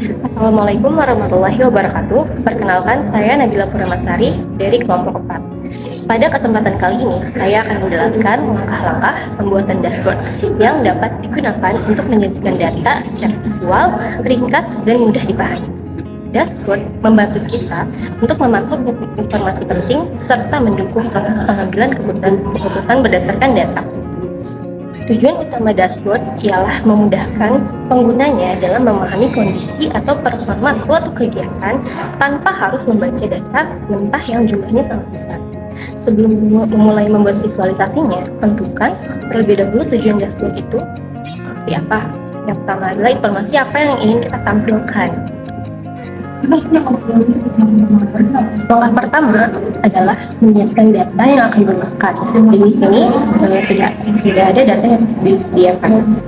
Assalamualaikum warahmatullahi wabarakatuh. Perkenalkan, saya Nabila Puramasari dari kelompok 4. Pada kesempatan kali ini, saya akan menjelaskan langkah-langkah pembuatan dashboard yang dapat digunakan untuk menyajikan data secara visual, ringkas, dan mudah dipahami. Dashboard membantu kita untuk memantau informasi penting serta mendukung proses pengambilan keputusan berdasarkan data. Tujuan utama dashboard ialah memudahkan penggunanya dalam memahami kondisi atau performa suatu kegiatan tanpa harus membaca data mentah yang jumlahnya sangat besar. Sebelum memulai membuat visualisasinya, tentukan terlebih dahulu tujuan dashboard itu seperti apa. Yang pertama adalah informasi apa yang ingin kita tampilkan. Langkah pertama adalah menyiapkan data yang akan digunakan. Di sini sudah ada data yang disediakan.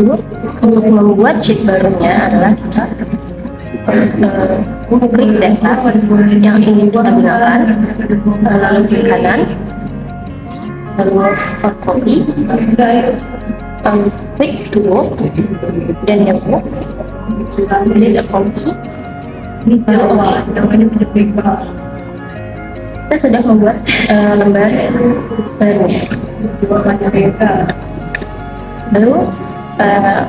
Lalu untuk membuat sheet barunya adalah kita klik data yang ingin kita gunakan, lalu klik kanan, lalu copy, lalu klik tool dan demo. Klik copy, lalu oke. Kita sudah membuat lembar barunya. Lalu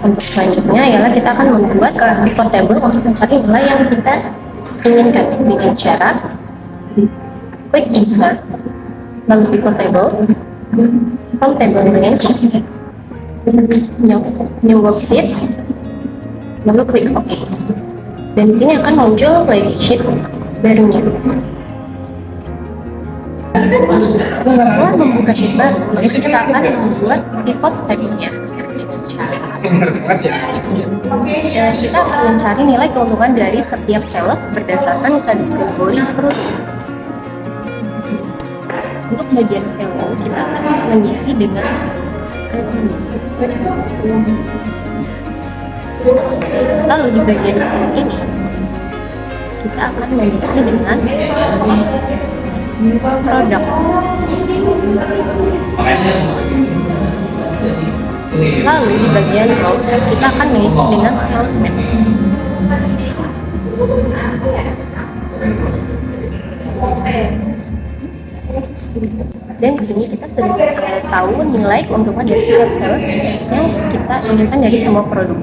untuk selanjutnya ialah kita akan membuat pivot table untuk mencari nilai yang kita inginkan dengan cara klik insert, lalu pivot table, from table range, new worksheet, lalu klik OK. Dan di sini akan muncul lagi sheet barunya. Setelah membuka sheet baru, kita akan membuat pivot table-nya dengan cara kita akan mencari nilai keuntungan dari setiap sales berdasarkan kategori produk. Untuk bagian value, kita akan mengisi dengan lalu di bagian ini kita akan mengisi dengan produk. Lalu di bagian rows kita akan mengisi dengan salesman. Dan di sini kita sudah tahu nilai keuntungan dari setiap sales yang kita inginkan dari semua produk.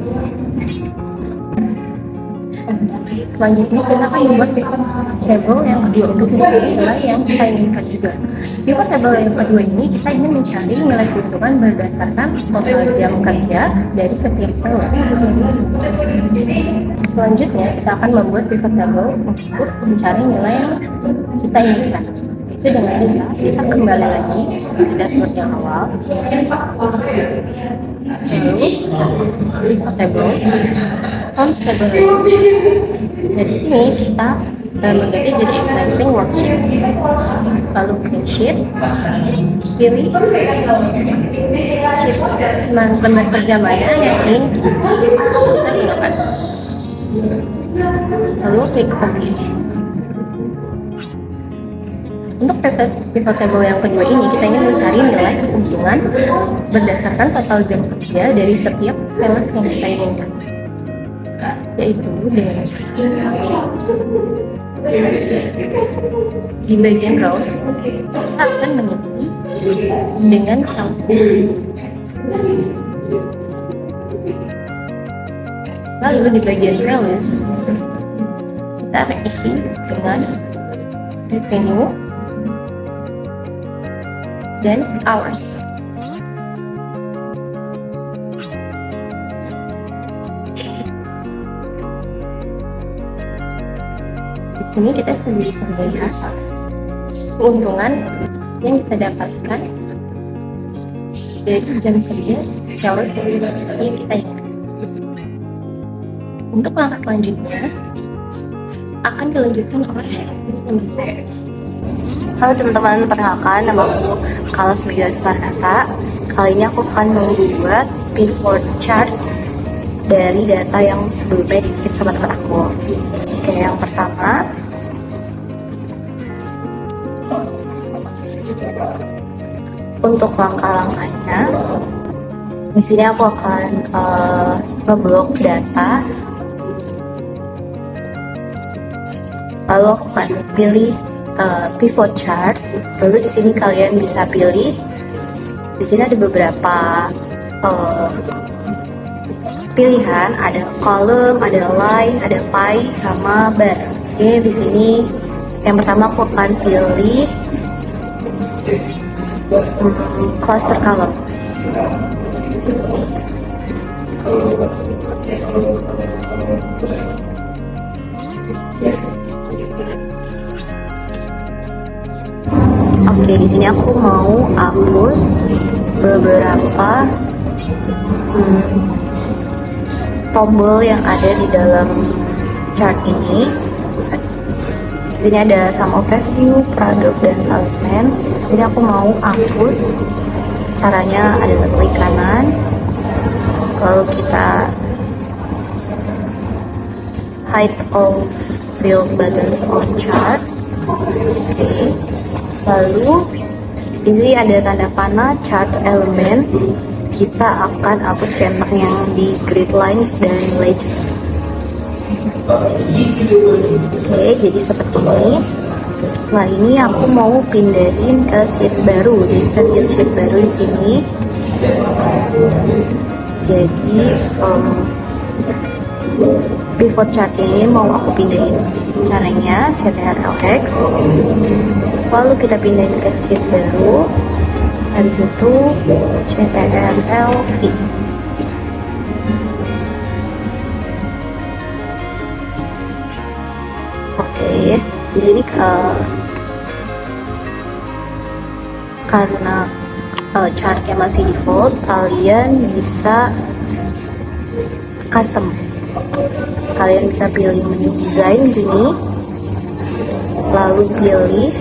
Selanjutnya kita akan membuat pivot table yang kedua untuk mencari nilai yang kita inginkan juga. Pivot table yang kedua ini kita ingin mencari nilai keuntungan berdasarkan total jam kerja dari setiap sales. Selanjutnya kita akan membuat pivot table untuk mencari nilai yang kita inginkan. Itu dengan cara kita kembali lagi ke dashboard yang awal, lalu pivot table, table range. Nah di sini kita mengganti jadi exciting worksheet, lalu clean sheet, pilih sheet lembar kerja mana yang ingin kita gunakan, lalu klik OK. Untuk pivot table yang kedua ini, kita ingin mencari nilai keuntungan berdasarkan total jam kerja dari setiap sales yang kita inginkan, yaitu dengan di bagian rows kita akan mengisi dengan sales. Lalu di bagian values kita akan isi dengan revenue dan hours. Di sini kita sudah bisa melihat keuntungan yang kita dapatkan dari jam kerja sales yang kita inginkan. Untuk langkah selanjutnya akan dilanjutkan oleh teman saya. Halo teman-teman, perkenalkan nama aku Kalas Megawati Suparnata. Kali ini aku akan membuat pivot chart dari data yang sebelumnya dibikin sama teman aku. Oke, yang pertama untuk langkah-langkahnya, di sini aku akan ngeblok data. Lalu aku akan pilih pivot chart. Lalu di sini kalian bisa pilih. Di sini ada beberapa pilihan, ada column, ada line, ada pie, sama bar. Oke, di sini yang pertama aku akan pilih cluster column. Oke, di sini aku mau hapus beberapa tombol yang ada di dalam chart ini. Di sini ada sum of revenue, product, dan salesman. Di sini aku mau hapus. Caranya adalah klik kanan, lalu kita hide all field buttons on chart. Oke. Lalu di sini ada tanda panah chart element. Kita akan hapus kemak yang di grid lines dan legend. Oke, jadi seperti ini. Setelah ini aku mau pindahin ke sheet baru. Jadi kita lihat sheet baru di sini. Jadi pivot chart ini mau aku pindahin. Caranya CTRL-X. Lalu kita pindahin ke sheet baru. Habis itu CTRL-V. Oke, di sini karena chartnya masih default, kalian bisa custom. Kalian bisa pilih menu design di sini, lalu pilih.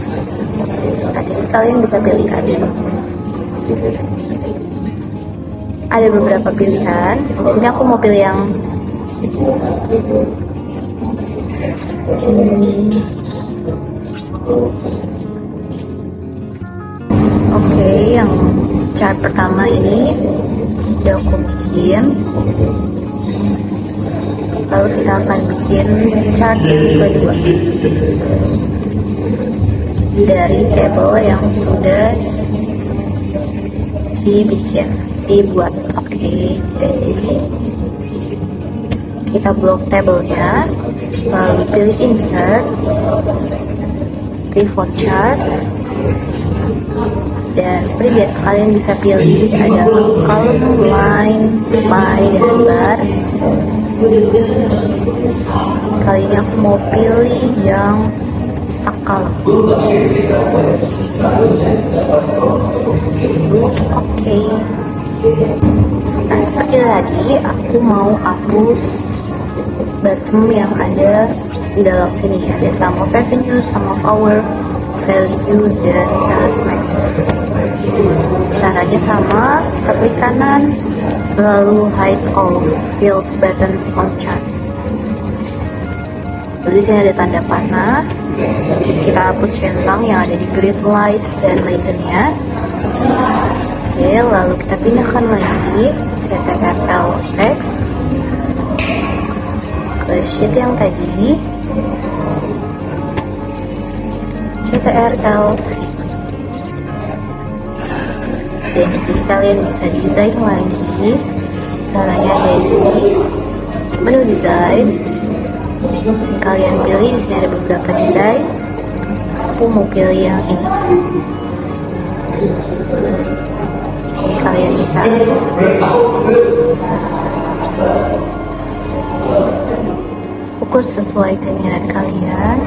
Nah, di sini kalian bisa pilih ada beberapa pilihan. Di sini aku mau pilih yang ini. Oke, yang chart pertama ini udah aku bikin. Lalu kita akan bikin chart yang kedua dari table yang sudah dibuat. Oke, jadi kita blok tabelnya, lalu pilih insert, pivot chart, dan seperti biasa kalian bisa pilih ada column, line, pie, dan bar. Kali ini aku mau pilih yang stack column. Oke. Nah, seperti tadi aku mau hapus bottom yang ada di dalam sini. Ada sum of revenue, sum of hour, value, dan salesman. Caranya sama, kita klik kanan, lalu hide all field buttons on chart. Lalu di sini ada tanda panah. Kita hapus centang yang ada di grid lights dan legendnya. Oke, lalu kita pindahkan lagi CTRL-X ke sheet yang tadi. CTRL. Dan di sini kalian bisa desain lagi. Caranya ada di menu desain. Kalian pilih, di sini ada beberapa desain. Aku mau pilih yang ini. Kalian bisa ukur sesuai keinginan kalian.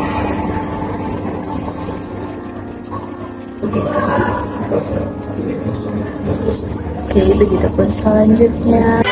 Oke, begitupun selanjutnya.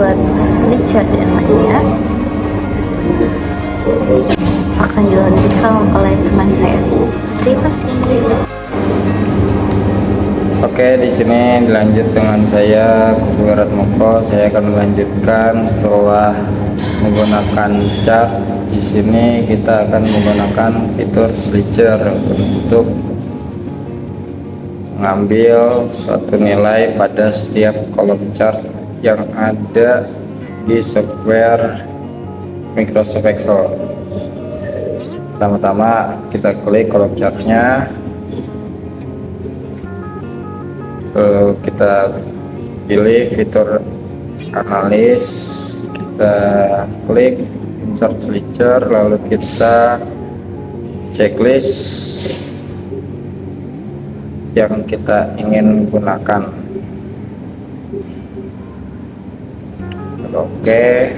membuat feature dan lainnya akan dilanjutkan oleh teman saya. Terima kasih. Oke, di sini dilanjut dengan saya Kubu Ratmoko. Saya akan melanjutkan setelah menggunakan chart. Di sini kita akan menggunakan fitur slicer untuk mengambil suatu nilai pada setiap kolom chart yang ada di software Microsoft Excel. Pertama-tama kita klik kolom chartnya, lalu kita pilih fitur analis, kita klik insert slicer, lalu kita checklist yang kita ingin gunakan. Oke,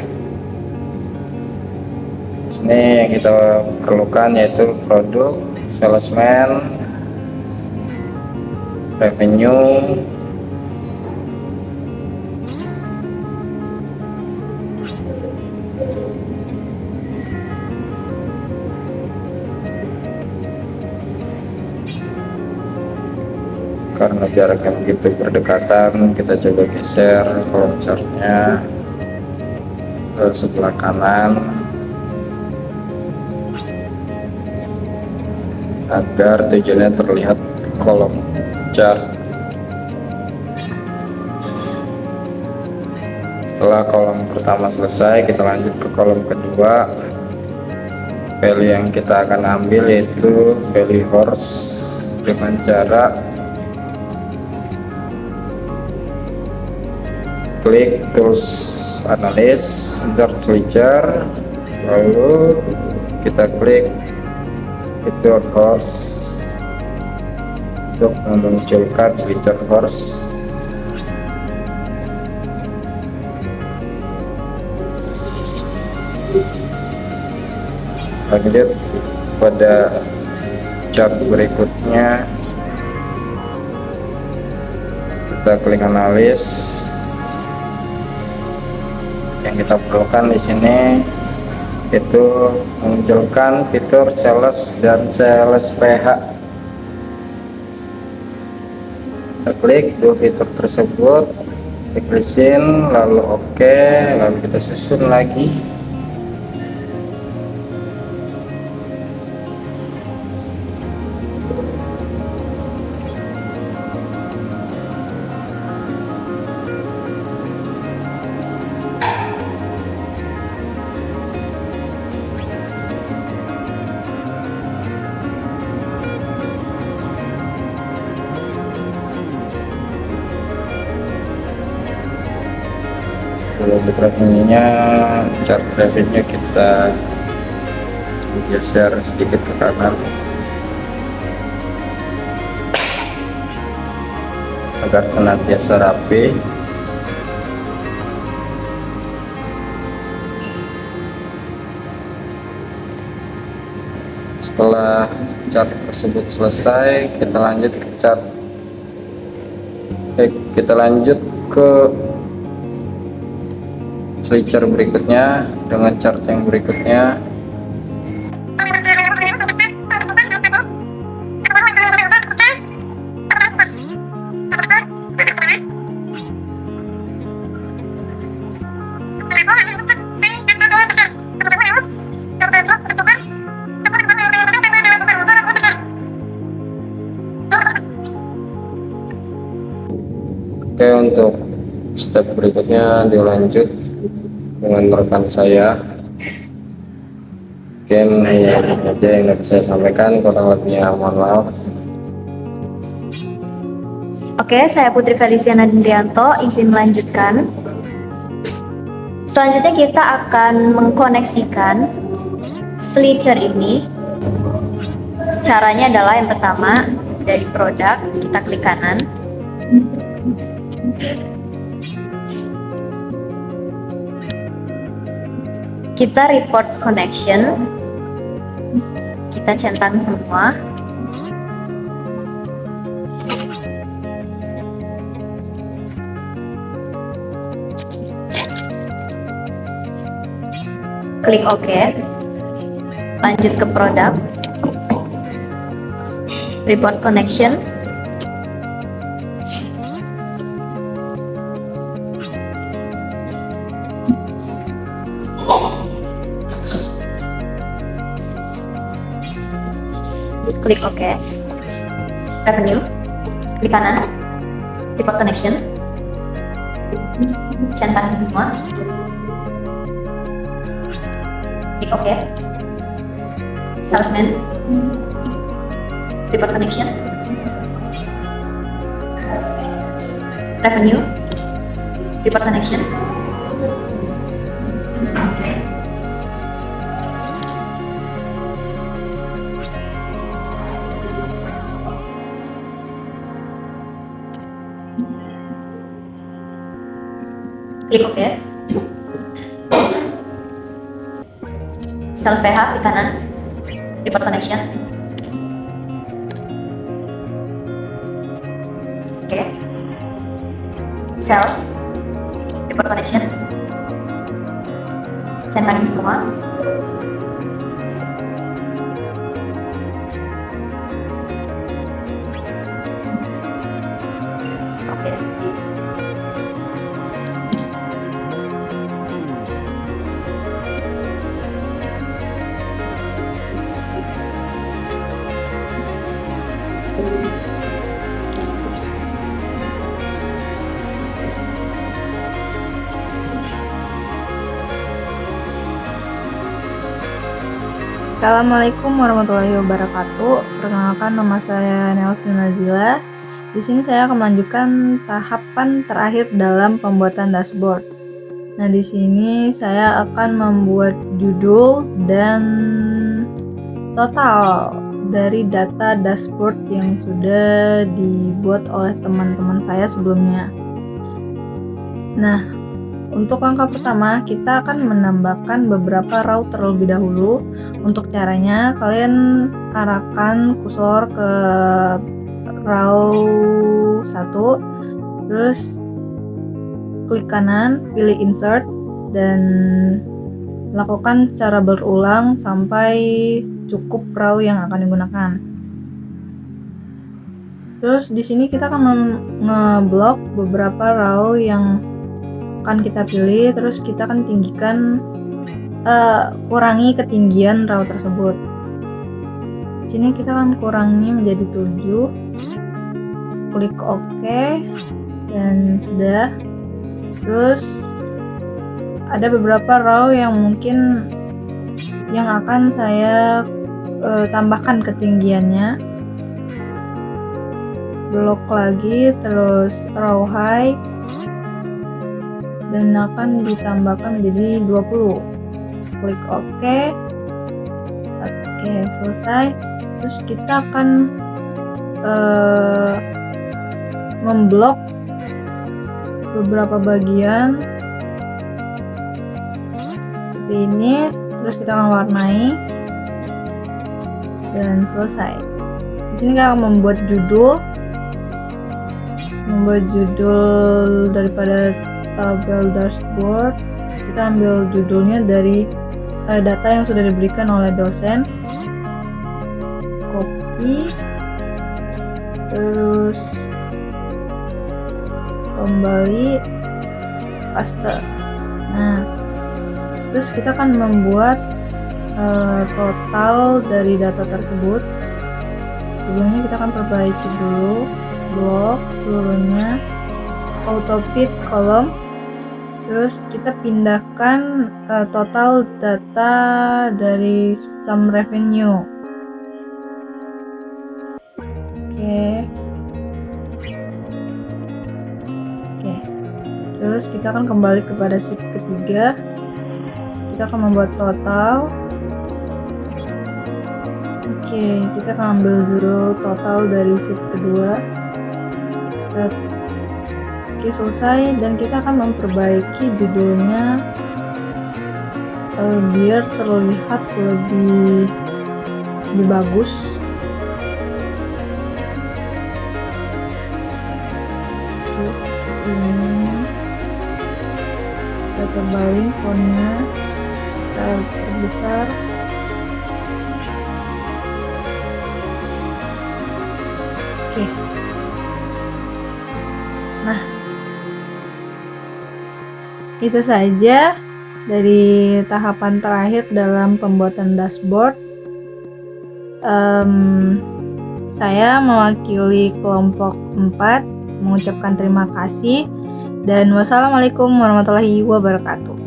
sini yang kita perlukan yaitu produk, salesman, revenue, karena jaraknya begitu berdekatan, kita coba geser kolom chartnya ke sebelah kanan agar tujuannya terlihat kolom chart. Setelah kolom pertama selesai, kita lanjut ke kolom kedua. Value yang kita akan ambil yaitu value horse dengan cara klik tools analis, insert slicer, lalu kita klik fitur horse untuk memunculkan slicer horse. Lanjut pada chart berikutnya, kita klik analis. Yang kita perlukan di sini itu memunculkan fitur sales dan sales PH. Kita klik dua fitur tersebut, checklistin, lalu oke, lalu kita susun lagi. Untuk revenue-nya, chart revenue kita geser sedikit ke kanan agar senantiasa rapi. Setelah chart tersebut selesai, kita lanjut ke chart kita lanjut ke slicer berikutnya dengan chart yang berikutnya. Oke, untuk step berikutnya dilanjut dengan rekan saya. Mungkin hanya aja yang dapat saya sampaikan, kurang lebihnya mohon maaf. Oke, saya Putri Feliciana Dinrianto, izin melanjutkan. Selanjutnya kita akan mengkoneksikan slicer ini. Caranya adalah yang pertama, dari produk, kita klik kanan. Kita report connection, kita centang semua. klik OK, lanjut ke produk, report connection, klik OK, revenue, klik kanan, report connection, centangin semua, klik OK, salesman, report connection, revenue, report connection, klik OK, sales PH klik kanan, report connection, oke, sales, report connection, centangin semua, oke. Assalamualaikum warahmatullahi wabarakatuh. Perkenalkan, nama saya Nelson Nazila. Di sini saya akan melanjutkan tahapan terakhir dalam pembuatan dashboard. Nah, di sini saya akan membuat judul dan total dari data dashboard yang sudah dibuat oleh teman-teman saya sebelumnya. Nah, untuk langkah pertama, kita akan menambahkan beberapa row terlebih dahulu. Untuk caranya, kalian arahkan kursor ke row 1, terus klik kanan, pilih insert, dan lakukan secara berulang sampai cukup row yang akan digunakan. Terus di sini kita akan ngeblok beberapa row yang akan kita pilih, terus kita akan tinggikan, kurangi ketinggian row tersebut. Di sini kita akan kurangi menjadi 7, klik OK, dan sudah. Terus ada beberapa row yang mungkin yang akan saya tambahkan ketinggiannya. Blok lagi, terus row high, dan akan ditambahkan menjadi 20. Klik OK. Oke, selesai. Terus kita akan memblok beberapa bagian seperti ini. Terus kita akan warnai dan selesai. Di sini kita akan membuat judul daripada tabel dashboard. Kita ambil judulnya dari data yang sudah diberikan oleh dosen, copy, terus kembali paste. Nah, terus kita akan membuat total dari data tersebut. Sebelumnya kita akan perbaiki dulu blok seluruhnya, auto fit kolom. Terus kita pindahkan total data dari sum revenue. Oke. Terus kita akan kembali kepada sheet ketiga. Kita akan membuat total. Oke, kita akan ambil dulu total dari sheet kedua. Oke, selesai, dan kita akan memperbaiki judulnya biar terlihat lebih bagus. Oke, ini kita tebalin fontnya. kita perbesar. Oke. Nah, itu saja dari tahapan terakhir dalam pembuatan dashboard. Saya mewakili kelompok 4 mengucapkan terima kasih dan wassalamualaikum warahmatullahi wabarakatuh.